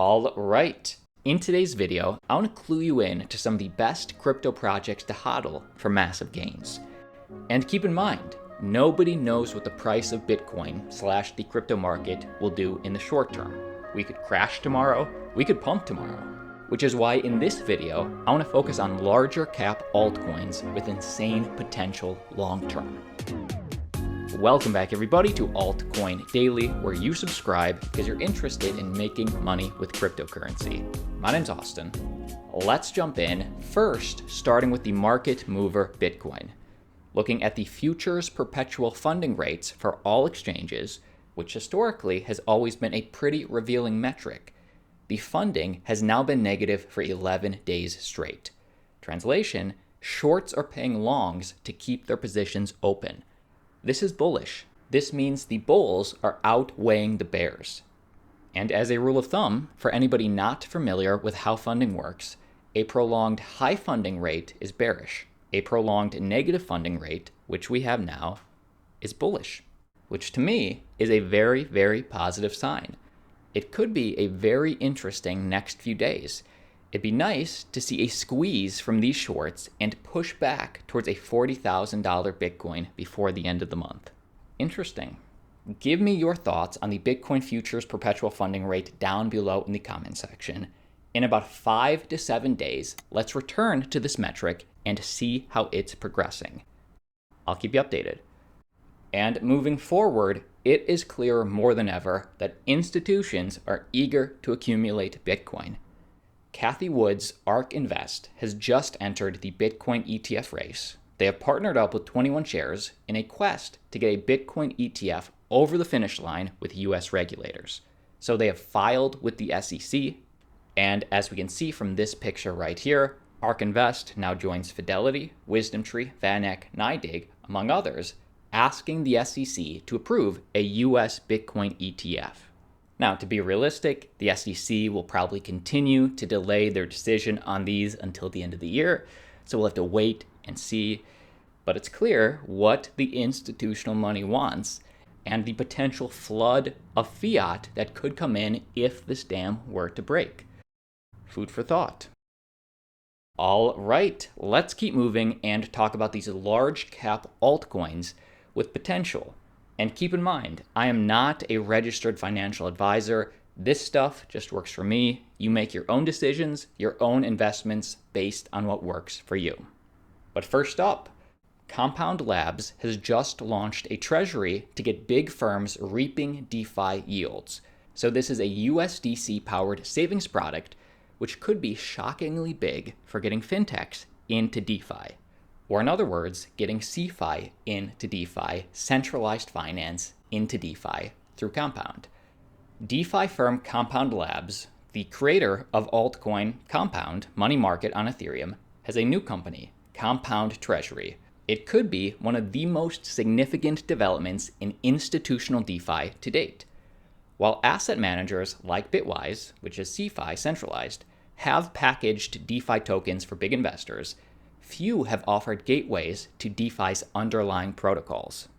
All right. In today's video, I want to clue you in to some of the best crypto projects to hodl for massive gains. And keep in mind, nobody knows what the price of Bitcoin / the crypto market will do in the short term. We could crash tomorrow, we could pump tomorrow. Which is why in this video, I want to focus on larger cap altcoins with insane potential long term. Welcome back everybody to Altcoin Daily, where you subscribe because you're interested in making money with cryptocurrency. My name's Austin. Let's jump in, first starting with the market mover Bitcoin. Looking at the futures perpetual funding rates for all exchanges, which historically has always been a pretty revealing metric. The funding has now been negative for 11 days straight. Translation, shorts are paying longs to keep their positions open. This is bullish. This means the bulls are outweighing the bears. And as a rule of thumb, for anybody not familiar with how funding works, a prolonged high funding rate is bearish. A prolonged negative funding rate, which we have now, is bullish, which to me is a very, very positive sign. It could be a very interesting next few days. It'd be nice to see a squeeze from these shorts and push back towards a $40,000 Bitcoin before the end of the month. Interesting. Give me your thoughts on the Bitcoin futures perpetual funding rate down below in the comment section. In about 5 to 7 days, let's return to this metric and see how it's progressing. I'll keep you updated. And moving forward, it is clearer more than ever that institutions are eager to accumulate Bitcoin. Cathie Wood's ARK Invest has just entered the Bitcoin ETF race. They have partnered up with 21 Shares in a quest to get a Bitcoin ETF over the finish line with US regulators. So they have filed with the SEC, and as we can see from this picture right here, ARK Invest now joins Fidelity, WisdomTree, VanEck, NYDIG, among others, asking the SEC to approve a US Bitcoin ETF. Now, to be realistic, the SEC will probably continue to delay their decision on these until the end of the year, so we'll have to wait and see. But it's clear what the institutional money wants and the potential flood of fiat that could come in if this dam were to break. Food for thought. All right, let's keep moving and talk about these large cap altcoins with potential. And keep in mind, I am not a registered financial advisor. This stuff just works for me. You make your own decisions, your own investments based on what works for you. But first up, Compound Labs has just launched a treasury to get big firms reaping DeFi yields. So this is a USDC-powered savings product, which could be shockingly big for getting fintechs into DeFi. Or in other words, getting CeFi into DeFi, centralized finance into DeFi through Compound. DeFi firm Compound Labs, the creator of altcoin Compound, money market on Ethereum, has a new company, Compound Treasury. It could be one of the most significant developments in institutional DeFi to date. While asset managers like Bitwise, which is CeFi centralized, have packaged DeFi tokens for big investors, few have offered gateways to DeFi's underlying protocols.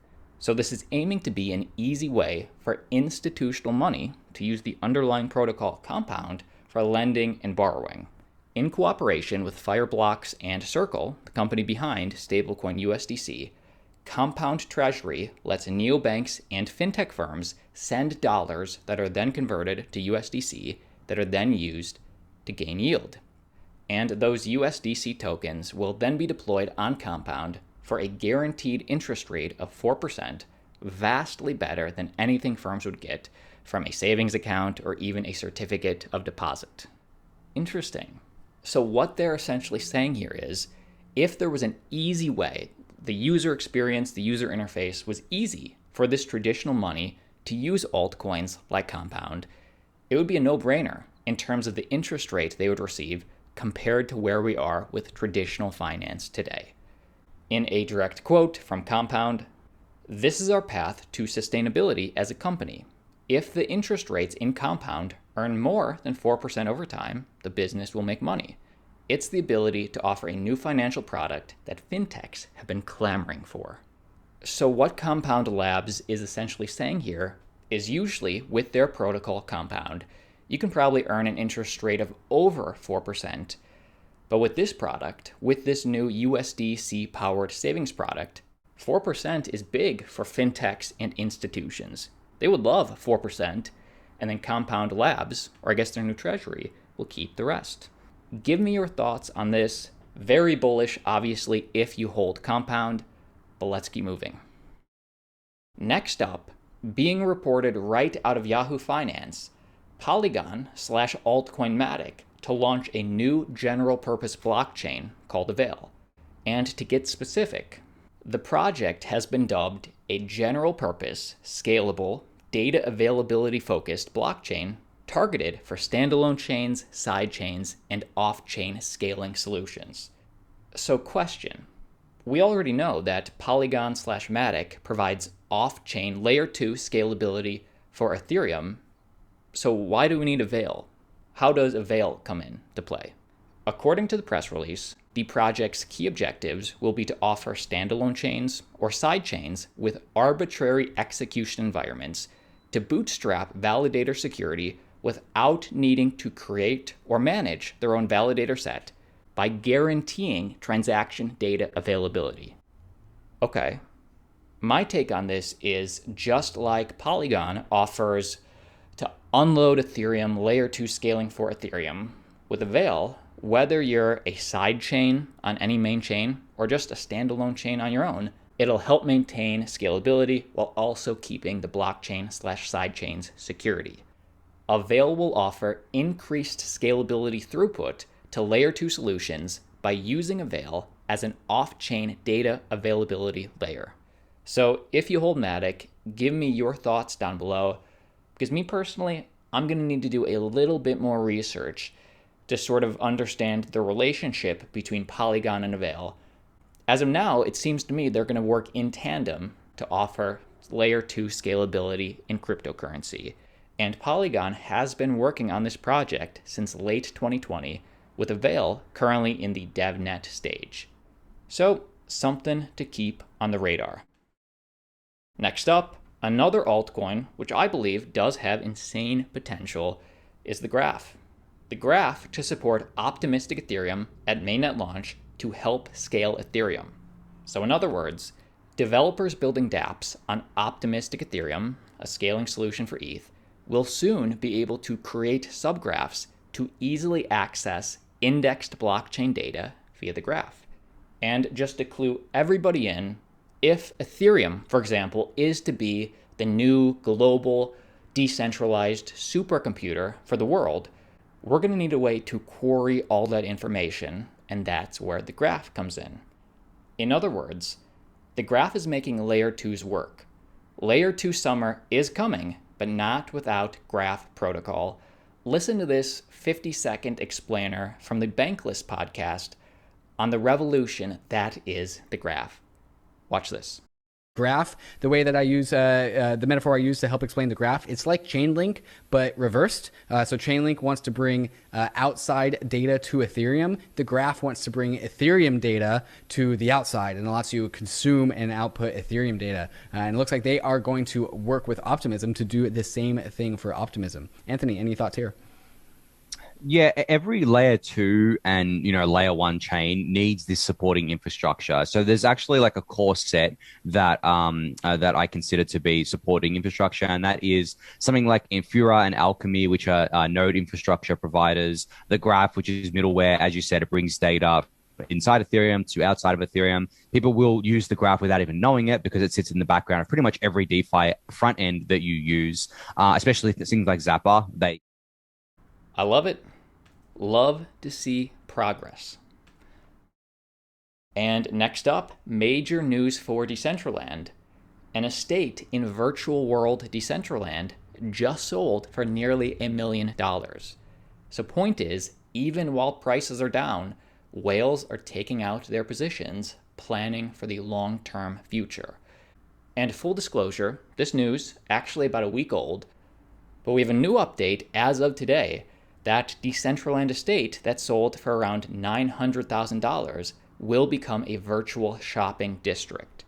So this is aiming to be an easy way for institutional money to use the underlying protocol Compound for lending and borrowing. In cooperation with Fireblocks and Circle, the company behind stablecoin USDC, Compound Treasury lets neobanks and fintech firms send dollars that are then converted to USDC that are then used to gain yield. And those USDC tokens will then be deployed on Compound for a guaranteed interest rate of 4%, vastly better than anything firms would get from a savings account or even a certificate of deposit. Interesting. So what they're essentially saying here is, if there was an easy way, the user experience, the user interface was easy for this traditional money to use altcoins like Compound, it would be a no-brainer in terms of the interest rate they would receive compared to where we are with traditional finance today. In a direct quote from Compound, "This is our path to sustainability as a company. If the interest rates in Compound earn more than 4% over time, the business will make money. It's the ability to offer a new financial product that fintechs have been clamoring for." So what Compound Labs is essentially saying here is usually with their protocol Compound, you can probably earn an interest rate of over 4%. But with this product, with this new USDC powered savings product, 4% is big for fintechs and institutions. They would love 4%, and then Compound Labs, or I guess their new treasury, will keep the rest. Give me your thoughts on this. Very bullish, obviously, if you hold Compound, but let's keep moving. Next up, being reported right out of Yahoo Finance, Polygon / altcoin MATIC to launch a new general purpose blockchain called Avail. And to get specific, the project has been dubbed a general purpose, scalable, data availability focused blockchain targeted for standalone chains, side chains, and off-chain scaling solutions. So question, we already know that Polygon / MATIC provides off-chain layer 2 scalability for Ethereum, so why do we need Avail? How does Avail come into play? According to the press release, the project's key objectives will be to offer standalone chains or side chains with arbitrary execution environments to bootstrap validator security without needing to create or manage their own validator set by guaranteeing transaction data availability. Okay, my take on this is just like Polygon offers to unload Ethereum layer 2 scaling for Ethereum, with Avail, whether you're a side chain on any main chain or just a standalone chain on your own, it'll help maintain scalability while also keeping the blockchain / side chain's security. Avail will offer increased scalability throughput to layer 2 solutions by using Avail as an off-chain data availability layer. So if you hold MATIC, give me your thoughts down below, because me personally, I'm going to need to do a little bit more research to sort of understand the relationship between Polygon and Avail. As of now, it seems to me they're going to work in tandem to offer layer 2 scalability in cryptocurrency. And Polygon has been working on this project since late 2020, with Avail currently in the DevNet stage. So, something to keep on the radar. Next up, another altcoin, which I believe does have insane potential, is the Graph. The Graph to support optimistic Ethereum at mainnet launch to help scale Ethereum. So in other words, developers building dApps on optimistic Ethereum, a scaling solution for ETH, will soon be able to create subgraphs to easily access indexed blockchain data via the Graph. And just to clue everybody in, if Ethereum, for example, is to be the new global decentralized supercomputer for the world, we're going to need a way to query all that information, and that's where the Graph comes in. In other words, the Graph is making layer 2's work. Layer 2 summer is coming, but not without Graph protocol. Listen to this 50-second explainer from the Bankless podcast on the revolution that is the Graph. Watch this. Graph, the way that I use, the metaphor I use to help explain the Graph, it's like Chainlink, but reversed. So Chainlink wants to bring outside data to Ethereum. The Graph wants to bring Ethereum data to the outside and lets you consume and output Ethereum data. And it looks like they are going to work with Optimism to do the same thing for Optimism. Anthony, any thoughts here? Yeah, every layer 2 and layer 1 chain needs this supporting infrastructure. So there's actually like a core set that that I consider to be supporting infrastructure, and that is something like Infura and Alchemy, which are node infrastructure providers. The Graph, which is middleware, as you said, it brings data inside Ethereum to outside of Ethereum. People will use the Graph without even knowing it because it sits in the background of pretty much every DeFi front end that you use, especially things like Zappa. I love it. Love to see progress. And next up, major news for Decentraland. An estate in virtual world Decentraland just sold for nearly $1 million. So point is, even while prices are down, whales are taking out their positions, planning for the long-term future. And full disclosure, this news, actually about a week old, but we have a new update as of today. That Decentraland estate that sold for around $900,000 will become a virtual shopping district.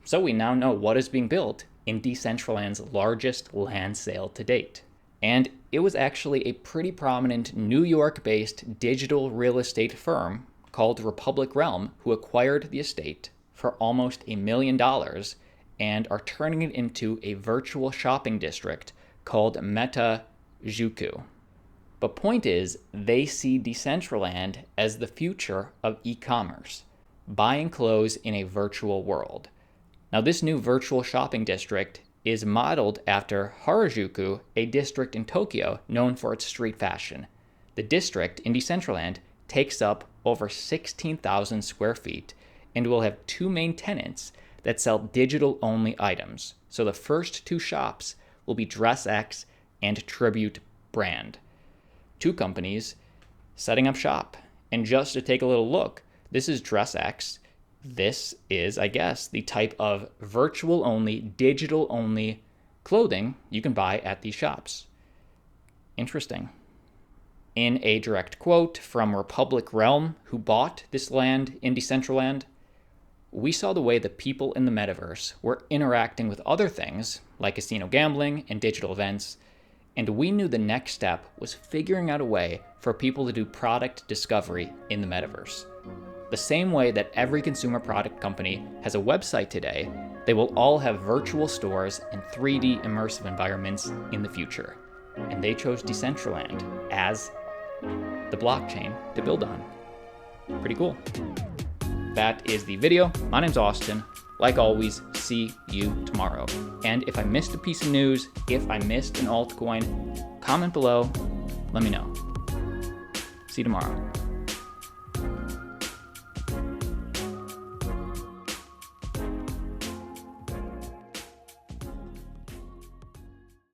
So we now know what is being built in Decentraland's largest land sale to date. And it was actually a pretty prominent New York-based digital real estate firm called Republic Realm who acquired the estate for almost $1 million and are turning it into a virtual shopping district called MATIC. But point is, they see Decentraland as the future of e-commerce, buying clothes in a virtual world. Now, this new virtual shopping district is modeled after Harajuku, a district in Tokyo known for its street fashion. The district in Decentraland takes up over 16,000 square feet and will have two main tenants that sell digital-only items. So the first two shops will be DressX and Tribute Brand. Two companies setting up shop. And just to take a little look, this is DressX. This is, I guess, the type of virtual-only, digital-only clothing you can buy at these shops. Interesting. In a direct quote from Republic Realm, who bought this land in Decentraland, we saw the way the people in the metaverse were interacting with other things, like casino gambling and digital events, and we knew the next step was figuring out a way for people to do product discovery in the metaverse. The same way that every consumer product company has a website today, they will all have virtual stores and 3D immersive environments in the future. And they chose Decentraland as the blockchain to build on. Pretty cool. That is the video. My name's Austin. Like always, see you tomorrow. And if I missed a piece of news, if I missed an altcoin, comment below, let me know. See you tomorrow.